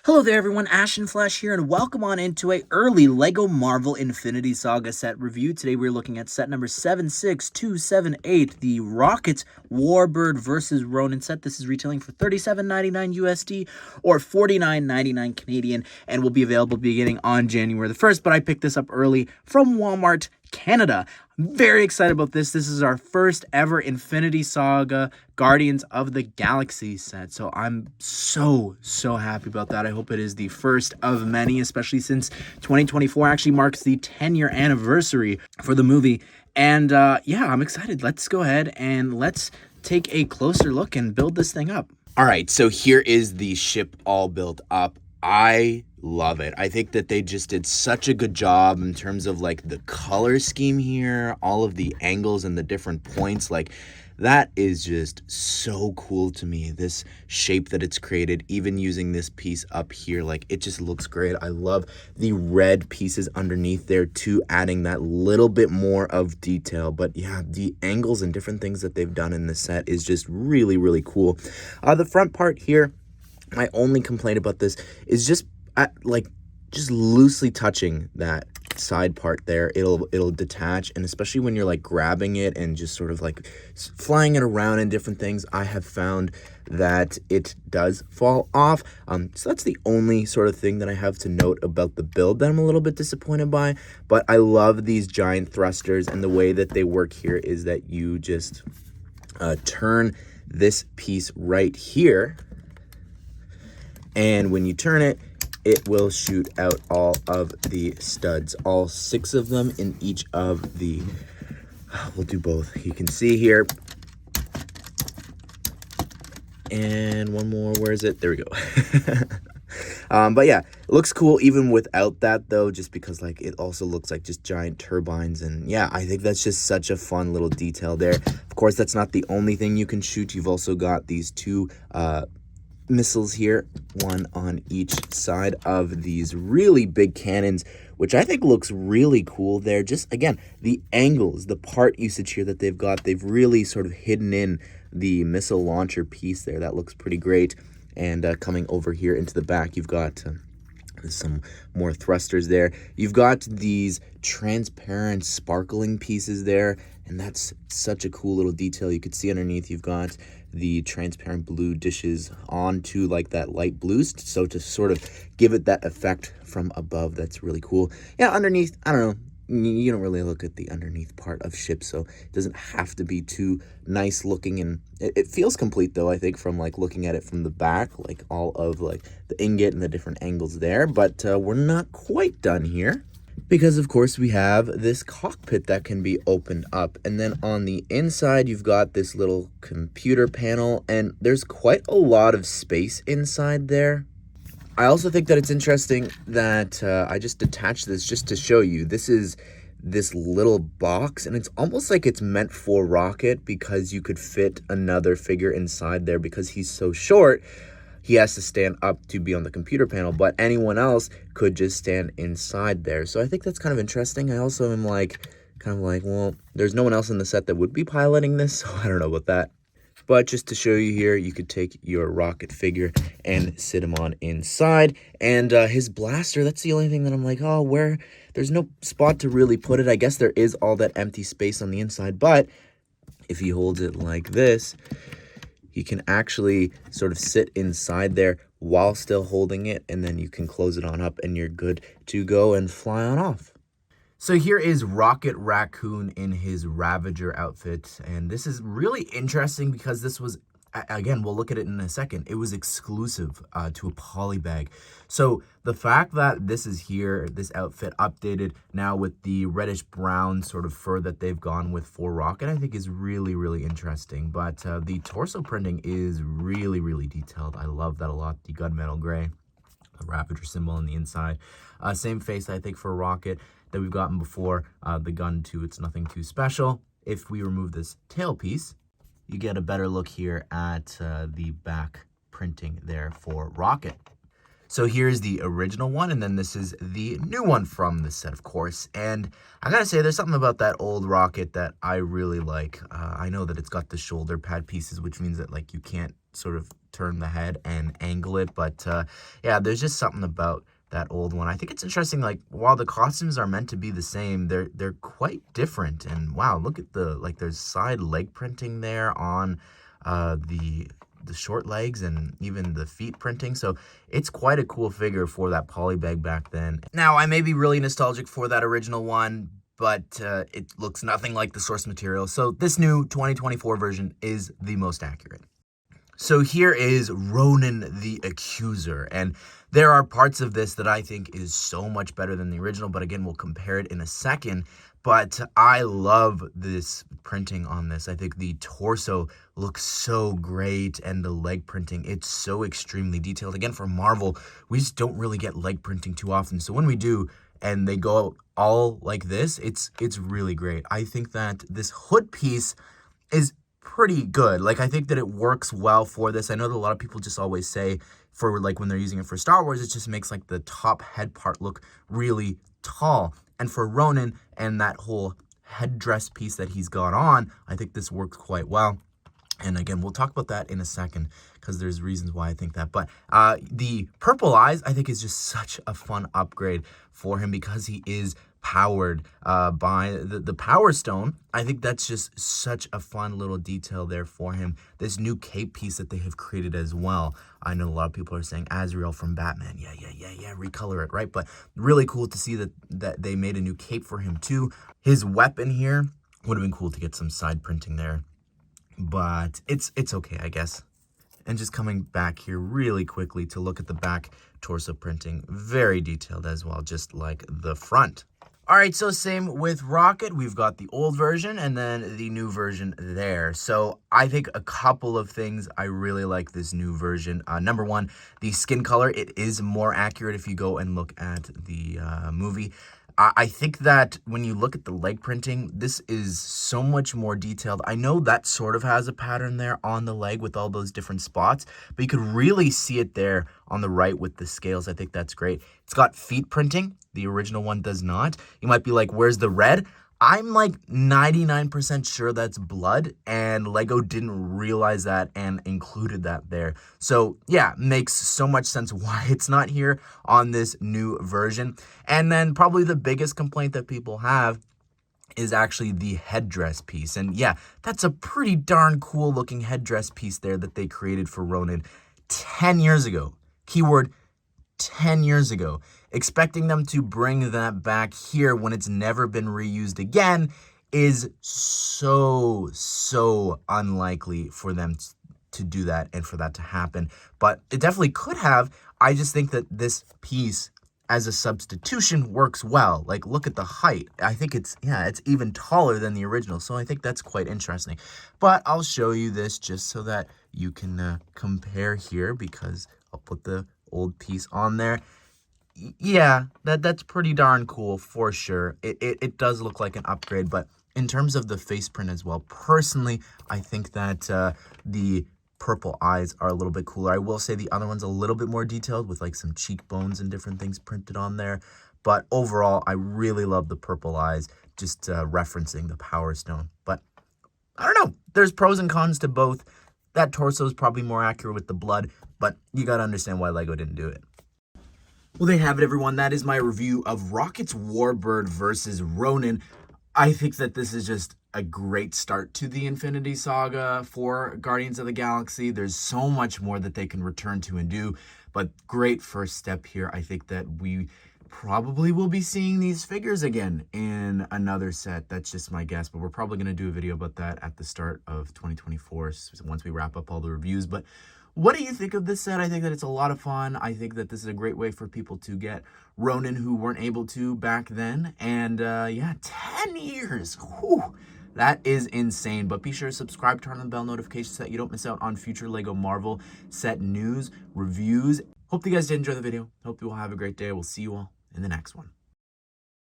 Hello there everyone, Ashnflash here, and welcome on into a early LEGO Marvel Infinity Saga set review. Today we're looking at set number 76278, the Rockets Warbird versus Ronan set. This is retailing for $37.99 USD or $49.99 Canadian, and will be available beginning on January the 1st, but I picked this up early from Walmart Canada. I'm very excited about this. This is our first ever Infinity Saga Guardians of the Galaxy set. So I'm so happy about that. I hope it is the first of many, especially since 2024 actually marks the 10-year anniversary for the movie. And yeah, I'm excited. Let's go ahead and let's take a closer look and build this thing up. All right, so here is the ship all built up. I love it. I think that they just did such a good job in terms of like the color scheme here, all of the angles and the different points. Like that is just so cool to me. This shape that it's created, even using this piece up here, like it just looks great. I love the red pieces underneath there too, adding that little bit more of detail. But yeah, the angles and different things that they've done in this set is just really cool. The front part here, my only complaint about this is just just loosely touching that side part there, it'll detach, and especially when you're like grabbing it and just sort of like flying it around and different things, I have found that it does fall off. So that's the only sort of thing that I have to note about the build that I'm a little bit disappointed by. But I love these giant thrusters, and the way that they work here is that you just turn this piece right here, and when you turn it, it will shoot out all of the studs, all 6 of them in each of the, we'll do both. You can see here. And one more, where is it? There we go. But yeah, it looks cool even without that though, just because like it also looks like just giant turbines. And yeah, I think that's just such a fun little detail there. Of course, that's not the only thing you can shoot. You've also got these 2 missiles here, one on each side of these really big cannons, which I think looks really cool there. Just again, the angles, the part usage here that they've got, they've really sort of hidden in the missile launcher piece there. That looks pretty great. And coming over here into the back, you've got some more thrusters there. You've got these transparent sparkling pieces there, and that's such a cool little detail. You could see underneath you've got the transparent blue dishes onto like that light blue, so to sort of give it that effect from above. That's really cool. Yeah, underneath, I don't know, you don't really look at the underneath part of ships, so it doesn't have to be too nice looking, and it feels complete though, I think, from like looking at it from the back, like all of like the ingot and the different angles there. But we're not quite done here, because of course we have this cockpit that can be opened up, and then on the inside you've got this little computer panel, and there's quite a lot of space inside there. I also think that it's interesting that I just detached this just to show you. This is this little box, and it's almost like it's meant for Rocket, because you could fit another figure inside there. Because he's so short, he has to stand up to be on the computer panel, but anyone else could just stand inside there. So I think that's kind of interesting. I also am like, kind of like, well, there's no one else in the set that would be piloting this, so I don't know about that. But just to show you here, you could take your Rocket figure and sit him on inside. And his blaster, that's the only thing that I'm like, oh, where? There's no spot to really put it. I guess there is all that empty space on the inside. But if he holds it like this, you can actually sort of sit inside there while still holding it. And then you can close it on up and you're good to go and fly on off. So here is Rocket Racoon in his Ravager outfit, and this is really interesting because this was, again, we'll look at it in a second, it was exclusive to a polybag. So the fact that this is here, this outfit updated now with the reddish brown sort of fur that they've gone with for Rocket, I think is really interesting. But the torso printing is really detailed. I love that a lot. The gunmetal gray, the Ravager symbol on the inside. Same face, I think, for Rocket that we've gotten before. The gun too, it's nothing too special. If we remove this tailpiece, you get a better look here at the back printing there for Rocket. So here's the original one, and then this is the new one from this set, of course. And I gotta say, there's something about that old Rocket that I really like. I know that it's got the shoulder pad pieces, which means that like you can't sort of turn the head and angle it. But yeah, there's just something about that old one. I think it's interesting, like, while the costumes are meant to be the same, they're quite different. And wow, look at there's side leg printing there on the short legs, and even the feet printing. So it's quite a cool figure for that polybag back then. Now, I may be really nostalgic for that original one, but it looks nothing like the source material. So this new 2024 version is the most accurate. So here is Ronan the Accuser, and there are parts of this that I think is so much better than the original, but again, we'll compare it in a second. But I love this printing on this. I think the torso looks so great, and the leg printing, it's so extremely detailed. Again, for Marvel, we just don't really get leg printing too often. So when we do, and they go out all like this, it's really great. I think that this hood piece is pretty good. Like, I think that it works well for this. I know that a lot of people just always say, for like when they're using it for Star Wars, it just makes like the top head part look really tall. And for Ronan and that whole headdress piece that he's got on, I think this works quite well. And again, we'll talk about that in a second, because there's reasons why I think that. But the purple eyes, I think, is just such a fun upgrade for him, because he is powered by the Power Stone. I think that's just such a fun little detail there for him. This new cape piece that they have created as well. I know a lot of people are saying Azrael from Batman. Yeah, recolor it, right? But really cool to see that they made a new cape for him too. His weapon here would have been cool to get some side printing there, but it's okay, I guess. And just coming back here really quickly to look at the back torso printing, very detailed as well, just like the front. All right, so same with Rocket. We've got the old version and then the new version there. So I think a couple of things I really like this new version. Number one, the skin color. It is more accurate if you go and look at the movie. I think that when you look at the leg printing, this is so much more detailed. I know that sort of has a pattern there on the leg with all those different spots, but you could really see it there on the right with the scales. I think that's great. It's got feet printing. The original one does not. You might be like, where's the red? I'm like 99% sure that's blood, and Lego didn't realize that and included that there. So yeah, makes so much sense why it's not here on this new version. And then probably the biggest complaint that people have is actually the headdress piece. And yeah, that's a pretty darn cool looking headdress piece there that they created for Ronan 10 years ago. Keyword 10 years ago. Expecting them to bring that back here when it's never been reused again is so unlikely for them to do that and for that to happen. But it definitely could have. I just think that this piece as a substitution works well. Like, look at the height. I think it's even taller than the original. So I think that's quite interesting. But I'll show you this just so that you can compare here, because I'll put the old piece on there. Yeah, that's pretty darn cool for sure. It does look like an upgrade, but in terms of the face print as well, personally, I think that the purple eyes are a little bit cooler. I will say the other one's a little bit more detailed with like some cheekbones and different things printed on there. But overall, I really love the purple eyes, just referencing the Power Stone. But I don't know. There's pros and cons to both. That torso is probably more accurate with the blood, but you got to understand why Lego didn't do it. Well, there you have it, everyone. That is my review of Rocket's Warbird versus Ronan. I think that this is just a great start to the Infinity Saga for Guardians of the Galaxy. There's so much more that they can return to and do, but great first step here. I think that we probably will be seeing these figures again in another set. That's just my guess, but we're probably going to do a video about that at the start of 2024 once we wrap up all the reviews. But what do you think of this set? I think that it's a lot of fun. I think that this is a great way for people to get Ronan who weren't able to back then. And yeah, 10 years. Whew. That is insane. But be sure to subscribe, turn on the bell notifications so that you don't miss out on future Lego Marvel set news, reviews. Hope you guys did enjoy the video. Hope you all have a great day. We'll see you all in the next one.